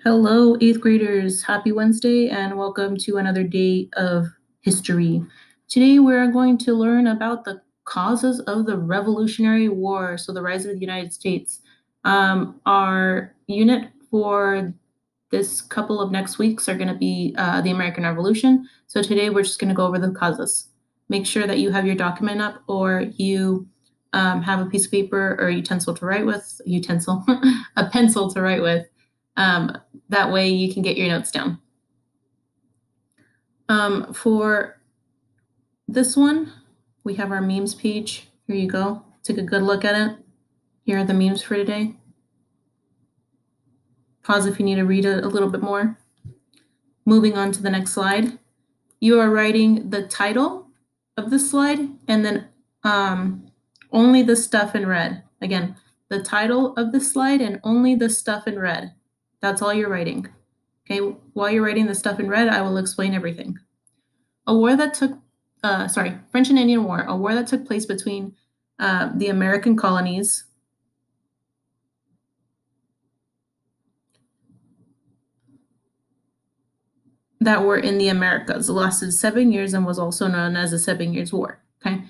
Hello, eighth graders. Happy Wednesday and welcome to another day of history. Today we're going to learn about the causes of the Revolutionary War, so the rise of the United States. Our unit for this couple of next weeks are going to be the American Revolution. So today we're just going to go over the causes. Make sure that you have your document up or you have a piece of paper or a utensil to write with, a pencil to write with. That way you can get your notes down. For this one, we have our memes page. Here you go. Take a good look at it. Here are the memes for today. Pause if you need to read it a little bit more. Moving on to the next slide. You are writing the title of the slide and then only the stuff in red. Again, the title of the slide and only the stuff in red. That's all you're writing. Okay, while you're writing the stuff in red, I will explain everything. French and Indian War, a war that took place between the American colonies that were in the Americas. It lasted 7 years and was also known as the 7 Years' War. Okay,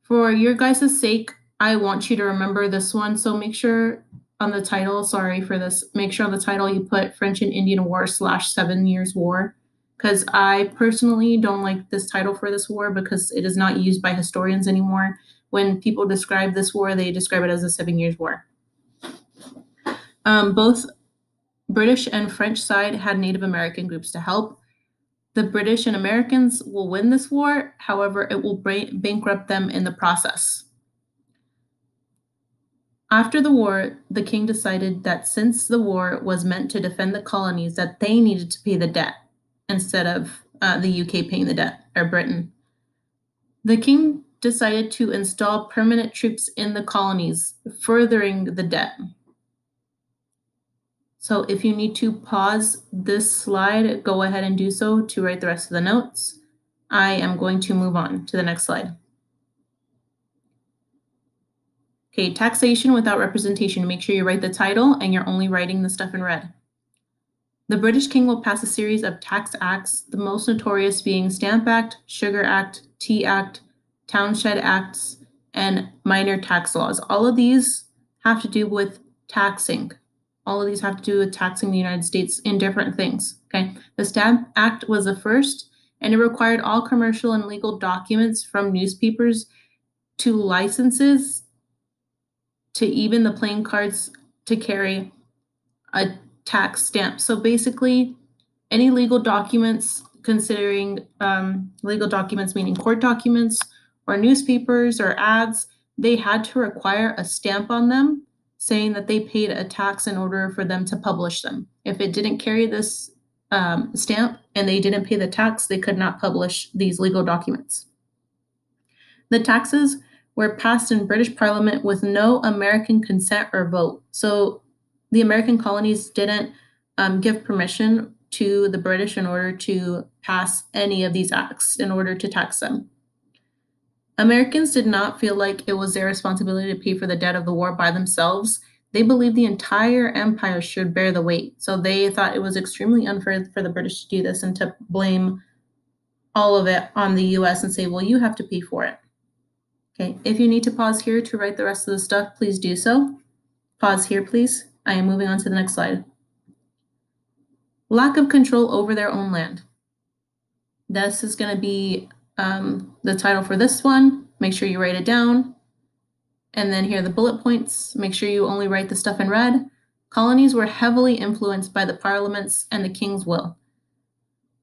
for your guys' sake, I want you to remember this one. So make sure on the title, make sure on the title you put French and Indian War / 7 Years' War, because I personally don't like this title for this war because it is not used by historians anymore. When people describe this war, they describe it as the 7 Years' War. Both British and French side had Native American groups to help. The British and Americans will win this war, however, it will bankrupt them in the process. After the war, the king decided that since the war was meant to defend the colonies, that they needed to pay the debt instead of the UK paying the debt, or Britain. The king decided to install permanent troops in the colonies, furthering the debt. So if you need to pause this slide, go ahead and do so to write the rest of the notes. I am going to move on to the next slide. Okay, taxation without representation. Make sure you write the title and you're only writing the stuff in red. The British king will pass a series of tax acts, the most notorious being Stamp Act, Sugar Act, Tea Act, Townshend Acts, and minor tax laws. All of these have to do with taxing. All of these have to do with taxing the United States in different things, okay? The Stamp Act was the first, and it required all commercial and legal documents from newspapers to licenses to even the playing cards to carry a tax stamp. So basically, any legal documents, considering legal documents meaning court documents or newspapers or ads, they had to require a stamp on them saying that they paid a tax in order for them to publish them. If it didn't carry this stamp and they didn't pay the tax, they could not publish these legal documents. The taxes were passed in British Parliament with no American consent or vote. So the American colonies didn't give permission to the British in order to pass any of these acts in order to tax them. Americans did not feel like it was their responsibility to pay for the debt of the war by themselves. They believed the entire empire should bear the weight. So they thought it was extremely unfair for the British to do this and to blame all of it on the US and say, well, you have to pay for it. Okay, if you need to pause here to write the rest of the stuff, please do so. Pause here, please. I am moving on to the next slide. Lack of control over their own land. This is going to be the title for this one. Make sure you write it down. And then here are the bullet points. Make sure you only write the stuff in red. Colonies were heavily influenced by the parliaments and the king's will,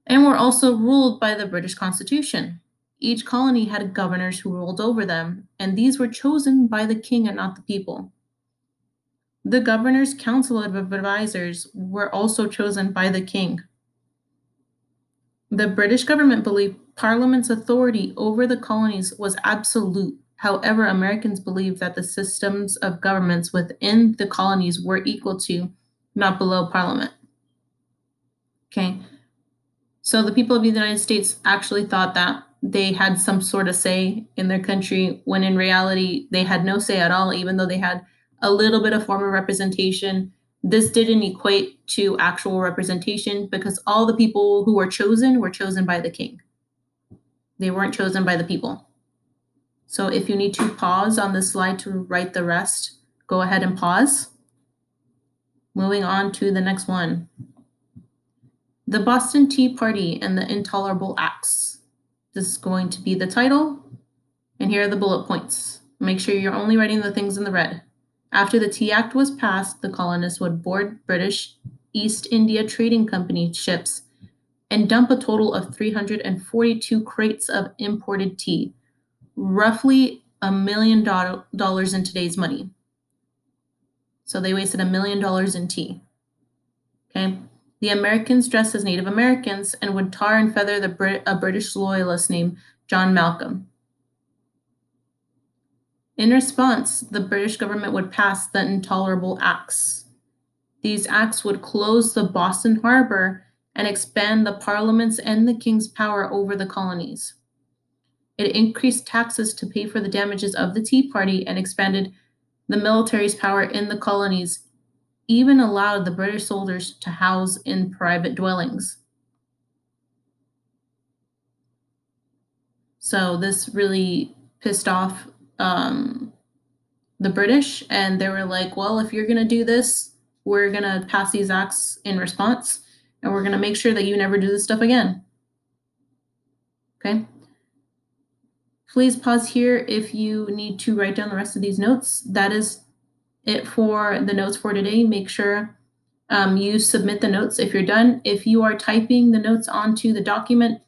and were also ruled by the British Constitution. Each colony had governors who ruled over them, and these were chosen by the king and not the people. The governor's council of advisors were also chosen by the king. The British government believed Parliament's authority over the colonies was absolute. However, Americans believed that the systems of governments within the colonies were equal to, not below, Parliament. Okay, so the people of the United States actually thought that they had some sort of say in their country, when in reality, they had no say at all, even though they had a little bit of form of representation. this didn't equate to actual representation because all the people who were chosen by the king. They weren't chosen by the people. So if you need to pause on this slide to write the rest, go ahead and pause. Moving on to the next one. The Boston Tea Party and the Intolerable Acts. This is going to be the title, and here are the bullet points. Make sure you're only writing the things in the red. After the Tea Act was passed, the colonists would board British East India Trading Company ships and dump a total of 342 crates of imported tea, roughly $1 million in today's money. So they wasted $1 million in tea. Okay. The Americans dressed as Native Americans and would tar and feather a British loyalist named John Malcolm. In response, the British government would pass the Intolerable Acts. These acts would close the Boston Harbor and expand the Parliament's and the King's power over the colonies. It increased taxes to pay for the damages of the Tea Party and expanded the military's power in the colonies, even allowed the British soldiers to house in private dwellings. So this really pissed off the British, and they were like, well, if you're going to do this, we're going to pass these acts in response, and we're going to make sure that you never do this stuff again. Okay. Please pause here if you need to write down the rest of these notes. That is it for the notes for today. Make sure you submit the notes if you're done. If you are typing the notes onto the document,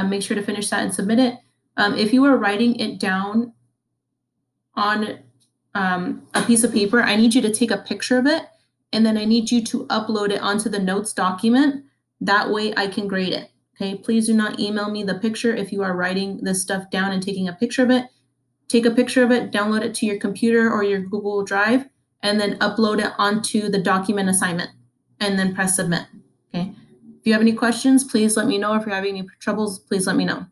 make sure to finish that and submit it. If you are writing it down on a piece of paper, I need you to take a picture of it, and then I need you to upload it onto the notes document. That way I can grade it. Okay, please do not email me the picture if you are writing this stuff down and taking a picture of it. Take a picture of it, download it to your computer or your Google Drive, and then upload it onto the document assignment, and then press submit. Okay. If you have any questions, please let me know. If you're having any troubles, please let me know.